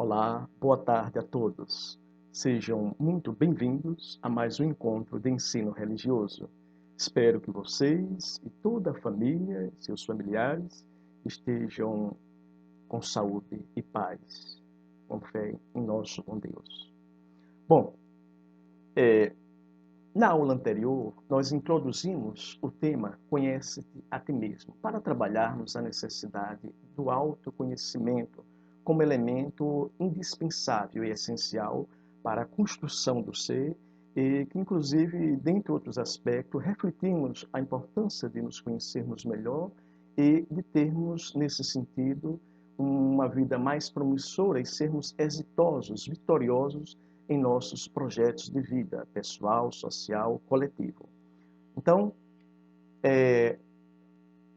Olá, boa tarde a todos. Sejam muito bem-vindos a mais um encontro de ensino religioso. Espero que vocês e toda a família, seus familiares, estejam com saúde e paz, com fé em nosso bom Deus. Bom, na aula anterior, nós introduzimos o tema Conhece-te a ti mesmo, para trabalharmos a necessidade do autoconhecimento como elemento indispensável e essencial para a construção do ser e que, inclusive, dentre outros aspectos, refletimos a importância de nos conhecermos melhor e de termos, nesse sentido, uma vida mais promissora e sermos exitosos, vitoriosos em nossos projetos de vida pessoal, social, coletivo. Então,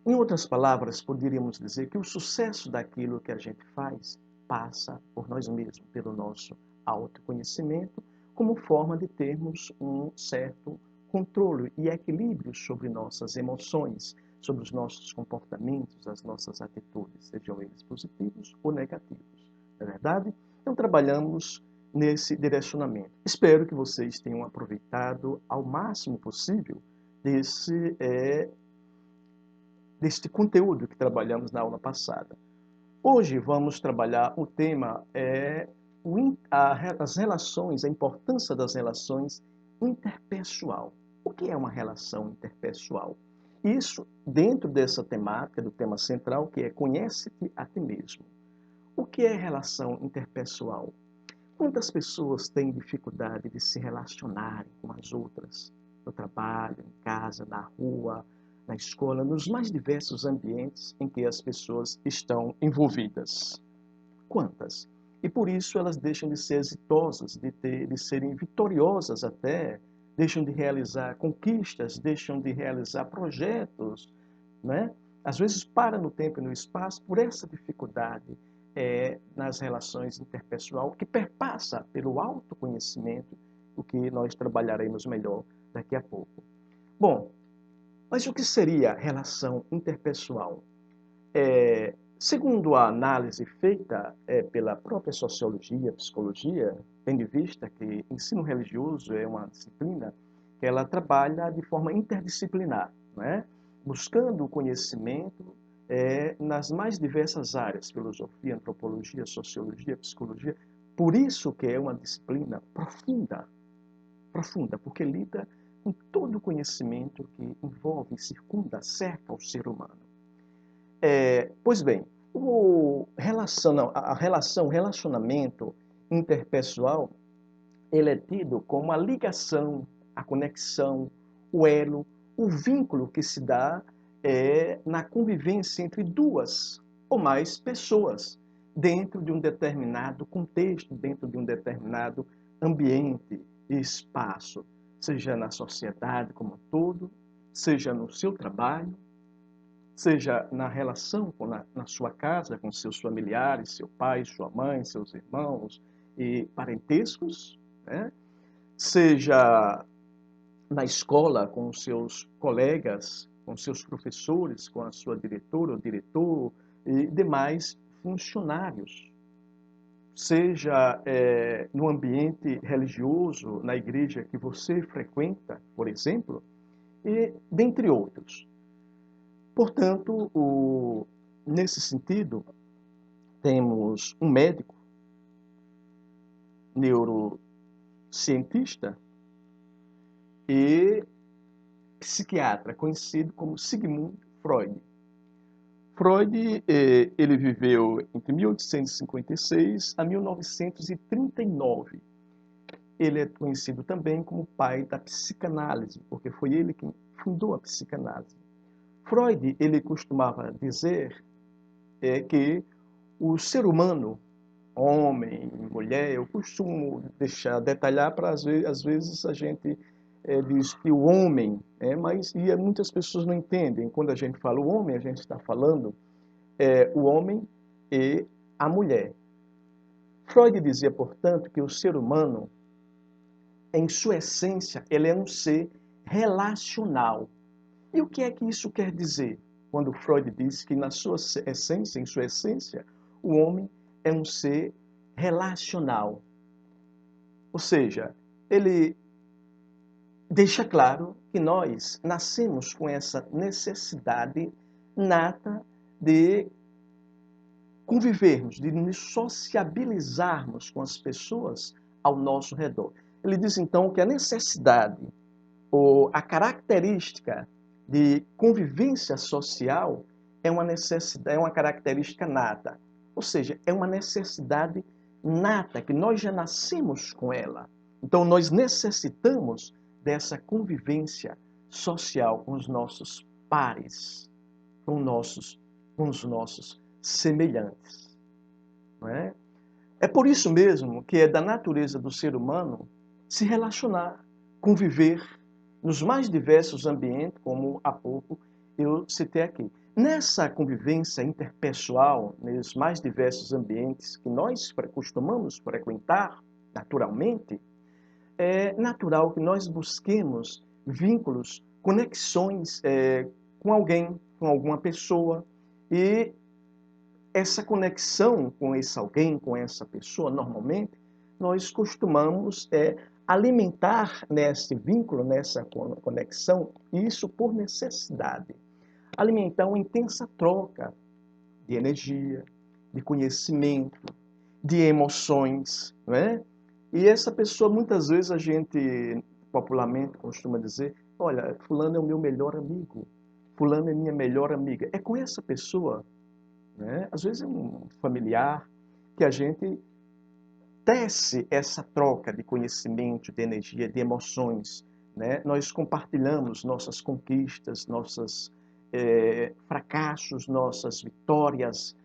em outras palavras, poderíamos dizer que o sucesso daquilo que a gente faz passa por nós mesmos, pelo nosso autoconhecimento, como forma de termos um certo controle e equilíbrio sobre nossas emoções, sobre os nossos comportamentos, as nossas atitudes, sejam eles positivos ou negativos. Não é verdade? Então, trabalhamos nesse direcionamento. Espero que vocês tenham aproveitado ao máximo possível deste conteúdo que trabalhamos na aula passada. Hoje vamos trabalhar o tema as relações, a importância das relações interpessoal. O que é uma relação interpessoal? Isso dentro dessa temática, do tema central, que é conhece-te a ti mesmo. O que é relação interpessoal? Quantas pessoas têm dificuldade de se relacionarem com as outras, no trabalho, em casa, na rua, na escola, nos mais diversos ambientes em que as pessoas estão envolvidas? Quantas? E por isso elas deixam de ser exitosas, de serem vitoriosas até, deixam de realizar conquistas, deixam de realizar projetos, né? Às vezes para no tempo e no espaço por essa dificuldade nas relações interpessoal que perpassa pelo autoconhecimento, o que nós trabalharemos melhor daqui a pouco. Bom, mas o que seria relação interpessoal? Segundo a análise feita pela própria sociologia, psicologia, tendo em vista que ensino religioso é uma disciplina que ela trabalha de forma interdisciplinar, né? Buscando o conhecimento nas mais diversas áreas, filosofia, antropologia, sociologia, psicologia. Por isso que é uma disciplina profunda, profunda, porque lida com todo o conhecimento que envolve, circunda, cerca o ser humano. Pois bem, o relacionamento interpessoal, ele é tido como a ligação, a conexão, o elo, o vínculo que se dá na convivência entre duas ou mais pessoas, dentro de um determinado contexto, dentro de um determinado ambiente e espaço, seja na sociedade como um todo, seja no seu trabalho, seja na relação na sua casa, com seus familiares, seu pai, sua mãe, seus irmãos e parentescos, né? Seja na escola com seus colegas, com seus professores, com a sua diretora ou diretor e demais funcionários. Seja no ambiente religioso, na igreja que você frequenta, por exemplo, e dentre outros. Portanto, nesse sentido, temos um médico, neurocientista e psiquiatra, conhecido como Sigmund Freud. Freud, ele viveu entre 1856 a 1939. Ele é conhecido também como pai da psicanálise, porque foi ele quem fundou a psicanálise. Freud, ele costumava dizer que o ser humano, homem, mulher, eu costumo detalhar para às vezes a gente diz que o homem, mas muitas pessoas não entendem. Quando a gente fala o homem, a gente está falando o homem e a mulher. Freud dizia, portanto, que o ser humano, em sua essência, ele é um ser relacional. E o que é que isso quer dizer? Quando Freud diz que na sua essência, em sua essência, o homem é um ser relacional. Ou seja, ele deixa claro que nós nascemos com essa necessidade nata de convivermos, de nos sociabilizarmos com as pessoas ao nosso redor. Ele diz então que a necessidade ou a característica de convivência social é uma necessidade, é uma característica nata. Ou seja, é uma necessidade nata que nós já nascemos com ela. Então nós necessitamos dessa convivência social com os nossos pares, com os nossos semelhantes. Não é? É por isso mesmo que é da natureza do ser humano se relacionar, conviver nos mais diversos ambientes, como há pouco eu citei aqui. Nessa convivência interpessoal, nos mais diversos ambientes que nós costumamos frequentar naturalmente, é natural que nós busquemos vínculos, conexões com alguém, com alguma pessoa, e essa conexão com esse alguém, com essa pessoa, normalmente, nós costumamos alimentar nesse vínculo, nessa conexão, isso por necessidade. Alimentar uma intensa troca de energia, de conhecimento, de emoções, não é? E essa pessoa, muitas vezes, a gente popularmente costuma dizer, olha, fulano é o meu melhor amigo, fulano é minha melhor amiga. É com essa pessoa, né? Às vezes é um familiar, que a gente tece essa troca de conhecimento, de energia, de emoções. Né? Nós compartilhamos nossas conquistas, nossos fracassos, nossas vitórias,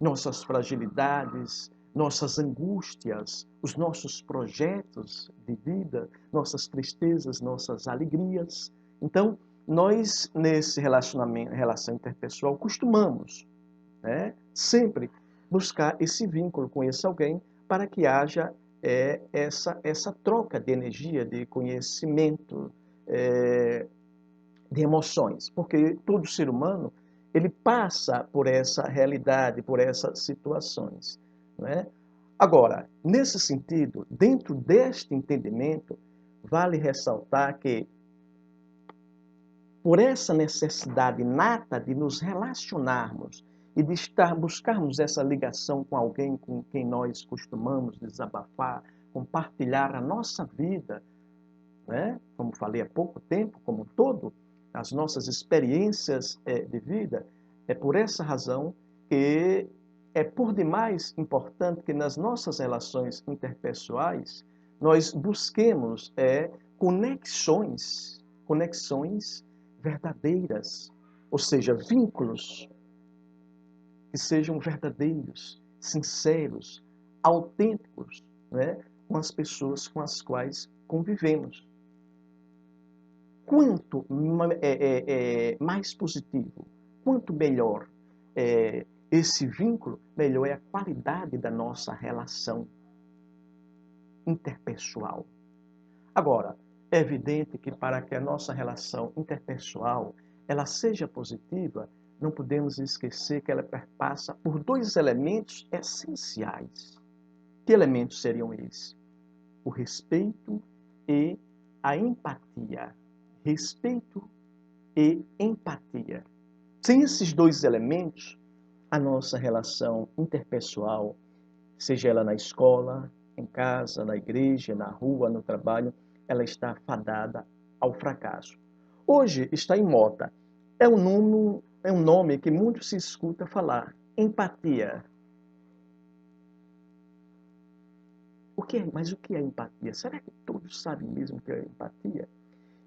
nossas fragilidades, nossas angústias, os nossos projetos de vida, nossas tristezas, nossas alegrias. Então, nós, nesse relação interpessoal, costumamos, né, sempre buscar esse vínculo com esse alguém para que haja essa troca de energia, de conhecimento, de emoções. Porque todo ser humano ele passa por essa realidade, por essas situações. Né? Agora, nesse sentido, dentro deste entendimento, vale ressaltar que por essa necessidade nata de nos relacionarmos e de buscarmos essa ligação com alguém com quem nós costumamos desabafar, compartilhar a nossa vida, né? Como falei há pouco tempo, como um todo, as nossas experiências de vida, é por essa razão que é por demais importante que nas nossas relações interpessoais nós busquemos conexões verdadeiras, ou seja, vínculos que sejam verdadeiros, sinceros, autênticos, né, com as pessoas com as quais convivemos. Quanto mais positivo, quanto melhor esse vínculo, melhor é a qualidade da nossa relação interpessoal. Agora, é evidente que para que a nossa relação interpessoal ela seja positiva, não podemos esquecer que ela perpassa por dois elementos essenciais. Que elementos seriam esses? O respeito e a empatia. Respeito e empatia. Sem esses dois elementos, a nossa relação interpessoal, seja ela na escola, em casa, na igreja, na rua, no trabalho, ela está fadada ao fracasso. Hoje está em moda. É um nome que muito se escuta falar. Empatia. Mas o que é empatia? Será que todos sabem mesmo o que é empatia?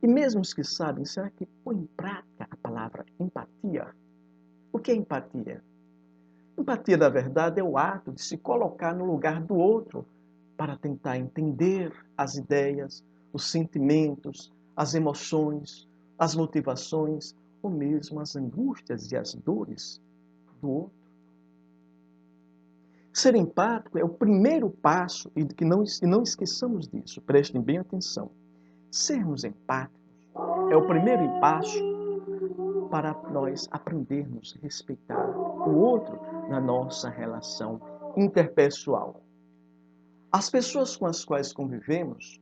E mesmo os que sabem, será que põem em prática a palavra empatia? O que é empatia? Empatia, na verdade, é o ato de se colocar no lugar do outro para tentar entender as ideias, os sentimentos, as emoções, as motivações ou mesmo as angústias e as dores do outro. Ser empático é o primeiro passo e não esqueçamos disso, prestem bem atenção. Sermos empáticos é o primeiro passo para nós aprendermos a respeitar o outro na nossa relação interpessoal. As pessoas com as quais convivemos,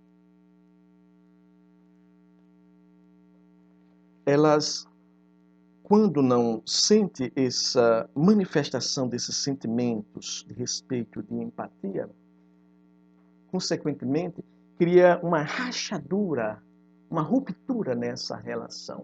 elas, quando não sentem essa manifestação desses sentimentos de respeito, de empatia, consequentemente, cria uma rachadura, uma ruptura nessa relação.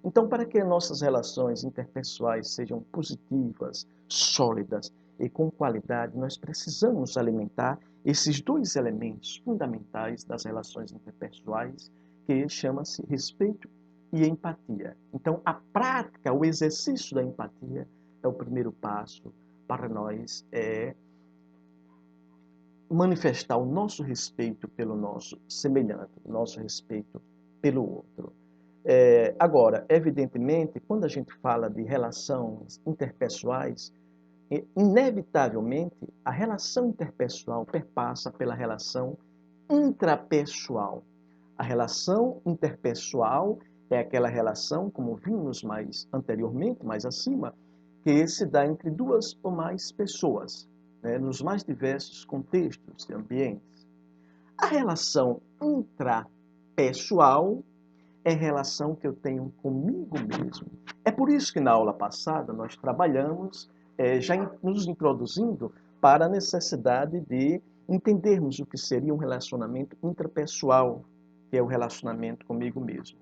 Então, para que nossas relações interpessoais sejam positivas, sólidas e com qualidade, nós precisamos alimentar esses dois elementos fundamentais das relações interpessoais, que chama-se respeito e empatia. Então, a prática, o exercício da empatia é o primeiro passo para nós manifestar o nosso respeito pelo nosso semelhante, o nosso respeito pelo outro. Agora, evidentemente, quando a gente fala de relações interpessoais, inevitavelmente a relação interpessoal perpassa pela relação intrapessoal. A relação interpessoal é aquela relação, como vimos mais anteriormente, mais acima, que se dá entre duas ou mais pessoas, né, nos mais diversos contextos e ambientes. A relação intrapessoal é a relação que eu tenho comigo mesmo. É por isso que na aula passada nós trabalhamos, já nos introduzindo para a necessidade de entendermos o que seria um relacionamento intrapessoal, que é o relacionamento comigo mesmo.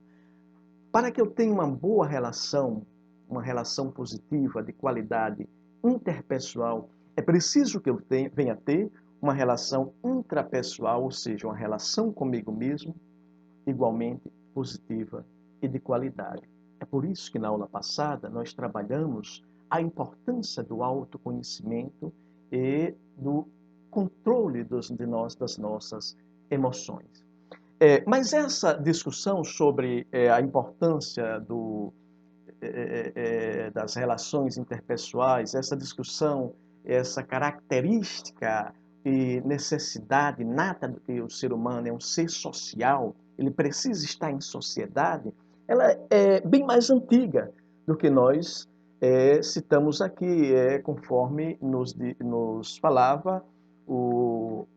Para que eu tenha uma boa relação, uma relação positiva, de qualidade interpessoal, é preciso que eu venha ter uma relação intrapessoal, ou seja, uma relação comigo mesmo, igualmente positiva e de qualidade. É por isso que na aula passada nós trabalhamos a importância do autoconhecimento e do controle das nossas emoções. Mas essa discussão sobre a importância das relações interpessoais, essa discussão, essa característica e necessidade inata do que o ser humano é um ser social, ele precisa estar em sociedade, ela é bem mais antiga do que nós citamos aqui, conforme nos falava o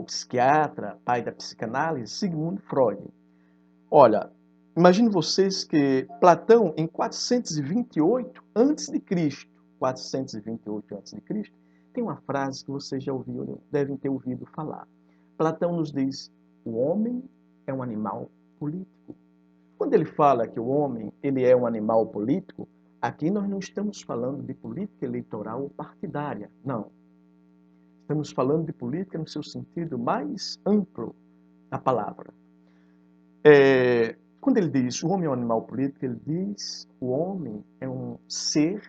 psiquiatra, pai da psicanálise, Sigmund Freud. Olha, imagine vocês que Platão, em 428 a.C., 428 a.C., tem uma frase que vocês já ouviram, devem ter ouvido falar. Platão nos diz: o homem é um animal político. Quando ele fala que o homem ele é um animal político, aqui nós não estamos falando de política eleitoral ou partidária, não. Estamos falando de política no seu sentido mais amplo da palavra. Quando ele diz o homem é um animal político, ele diz o homem é um ser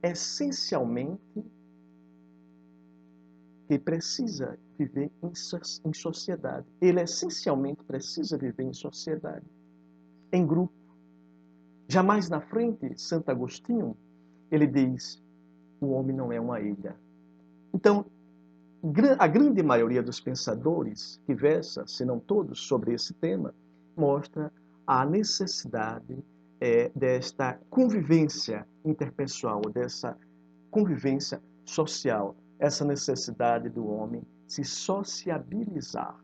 essencialmente que precisa viver em sociedade. Ele essencialmente precisa viver em sociedade, em grupo. Jamais na frente, Santo Agostinho, ele diz o homem não é uma ilha. Então, a grande maioria dos pensadores que versa, se não todos, sobre esse tema, mostra a necessidade desta convivência interpessoal, dessa convivência social, essa necessidade do homem se sociabilizar.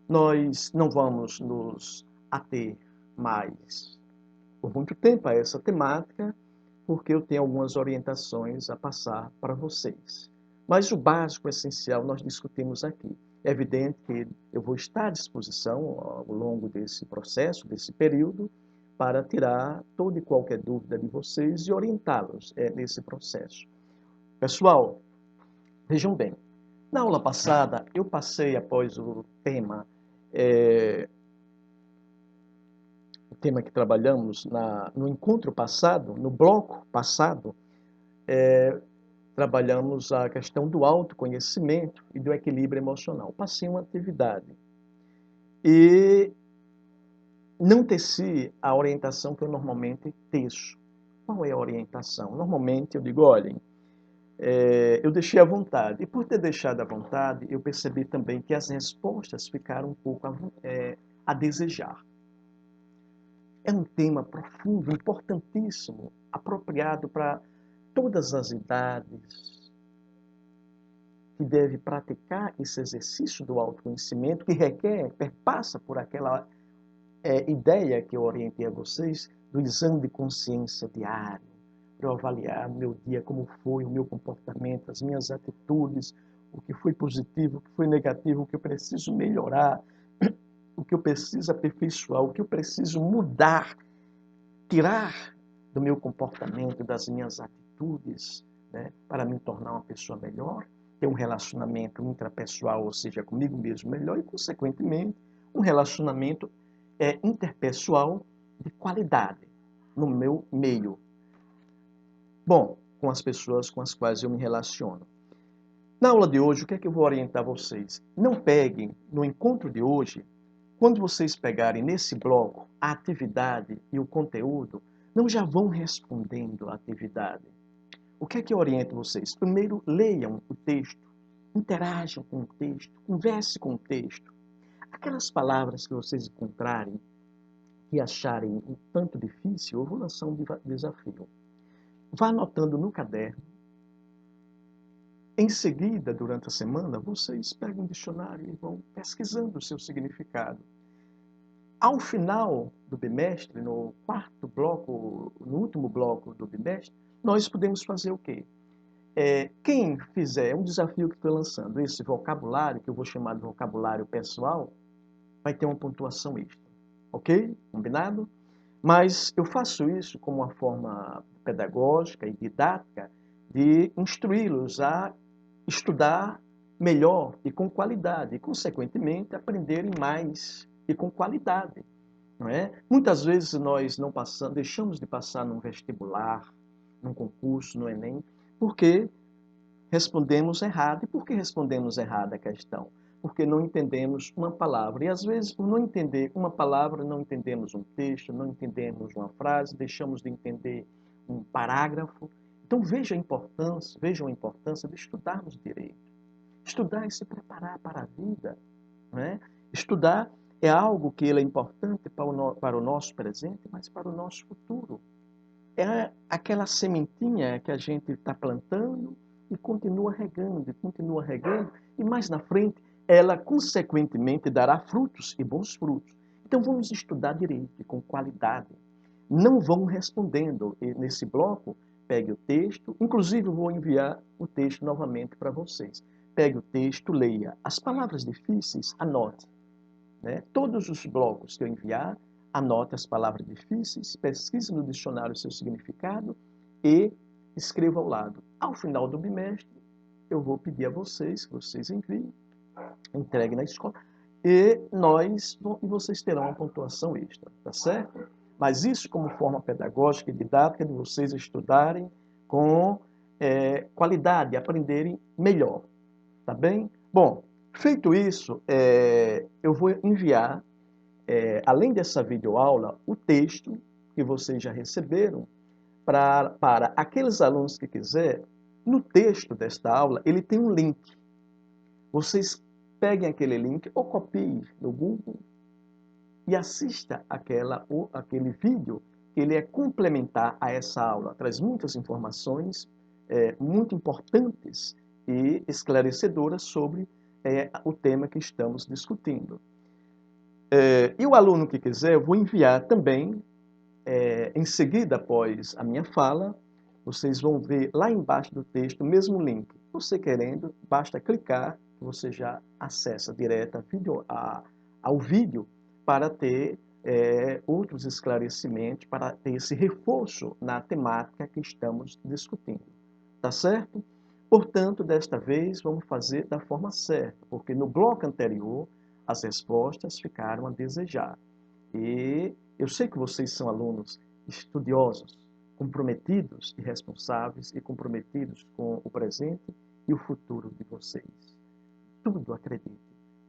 Nós não vamos nos ater mais por muito tempo a essa temática, porque eu tenho algumas orientações a passar para vocês. Mas o básico, o essencial, nós discutimos aqui. É evidente que eu vou estar à disposição ao longo desse processo, desse período, para tirar toda e qualquer dúvida de vocês e orientá-los nesse processo. Pessoal, vejam bem, na aula passada eu passei após o tema que trabalhamos no encontro passado, no bloco passado, trabalhamos a questão do autoconhecimento e do equilíbrio emocional. Passei uma atividade e não teci a orientação que eu normalmente teço. Qual é a orientação? Normalmente eu digo, olhem, eu deixei à vontade. E por ter deixado à vontade, eu percebi também que as respostas ficaram um pouco a desejar. É um tema profundo, importantíssimo, apropriado para todas as idades, que deve praticar esse exercício do autoconhecimento, que requer, perpassa por aquela ideia que eu orientei a vocês, do exame de consciência diário, para eu avaliar meu dia, como foi, o meu comportamento, as minhas atitudes, o que foi positivo, o que foi negativo, o que eu preciso melhorar, o que eu preciso aperfeiçoar, o que eu preciso mudar, tirar do meu comportamento, das minhas atitudes, né, para me tornar uma pessoa melhor, ter um relacionamento intrapessoal, ou seja, comigo mesmo melhor e, consequentemente, um relacionamento interpessoal de qualidade no meu meio. Bom, com as pessoas com as quais eu me relaciono. Na aula de hoje, o que é que eu vou orientar vocês? Não peguem, no encontro de hoje, quando vocês pegarem nesse bloco a atividade e o conteúdo, não já vão respondendo a atividade. O que é que eu oriento vocês? Primeiro, leiam o texto, interajam com o texto, converse com o texto. Aquelas palavras que vocês encontrarem e acharem um tanto difícil, eu vou lançar um desafio. Vá anotando no caderno. Em seguida, durante a semana, vocês pegam um dicionário e vão pesquisando o seu significado. Ao final do bimestre, no quarto bloco, no último bloco do bimestre, nós podemos fazer o quê? Quem fizer um desafio que estou lançando, esse vocabulário, que eu vou chamar de vocabulário pessoal, vai ter uma pontuação extra. Ok? Combinado? Mas eu faço isso como uma forma pedagógica e didática de instruí-los a estudar melhor e com qualidade, e, consequentemente, aprenderem mais e com qualidade. Não é? Muitas vezes nós não passamos, deixamos de passar num vestibular, num concurso, no Enem, porque respondemos errado. E por que respondemos errado a questão? Porque não entendemos uma palavra. E às vezes, por não entender uma palavra, não entendemos um texto, não entendemos uma frase, deixamos de entender um parágrafo. Então vejam a importância de estudarmos direito. Estudar é se preparar para a vida. Não é? Estudar é algo que ele é importante para o nosso presente, mas para o nosso futuro. É aquela sementinha que a gente está plantando e continua regando, e mais na frente ela, consequentemente, dará frutos e bons frutos. Então vamos estudar direito, com qualidade. Não vão respondendo. E nesse bloco, pegue o texto, inclusive eu vou enviar o texto novamente para vocês. Pegue o texto, leia. As palavras difíceis, anote. Né? Todos os blocos que eu enviar, anote as palavras difíceis, pesquise no dicionário o seu significado e escreva ao lado. Ao final do bimestre, eu vou pedir a vocês que vocês enviem, entreguem na escola, e vocês terão uma pontuação extra, tá certo? Mas isso como forma pedagógica e didática de vocês estudarem com qualidade, aprenderem melhor, tá bem? Bom, feito isso, eu vou enviar, além dessa videoaula, o texto que vocês já receberam para aqueles alunos que quiserem. No texto desta aula, ele tem um link. Vocês peguem aquele link ou copiem no Google e assista aquele vídeo, que ele é complementar a essa aula. Traz muitas informações muito importantes e esclarecedoras sobre o tema que estamos discutindo. E o aluno que quiser, eu vou enviar também, em seguida, após a minha fala, vocês vão ver lá embaixo do texto o mesmo link. Você querendo, basta clicar, você já acessa direto ao vídeo para ter outros esclarecimentos, para ter esse reforço na temática que estamos discutindo. Tá certo? Portanto, desta vez, vamos fazer da forma certa, porque no bloco anterior, as respostas ficaram a desejar. E eu sei que vocês são alunos estudiosos, comprometidos e responsáveis e comprometidos com o presente e o futuro de vocês. Tudo, acredite,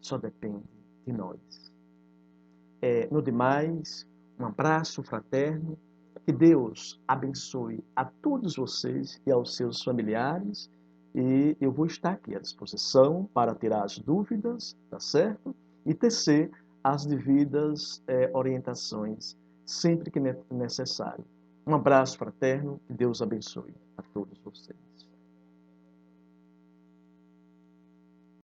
só depende de nós. No demais, um abraço fraterno. Que Deus abençoe a todos vocês e aos seus familiares. E eu vou estar aqui à disposição para tirar as dúvidas, tá certo? E tecer as devidas orientações sempre que necessário. Um abraço fraterno e Deus abençoe a todos vocês.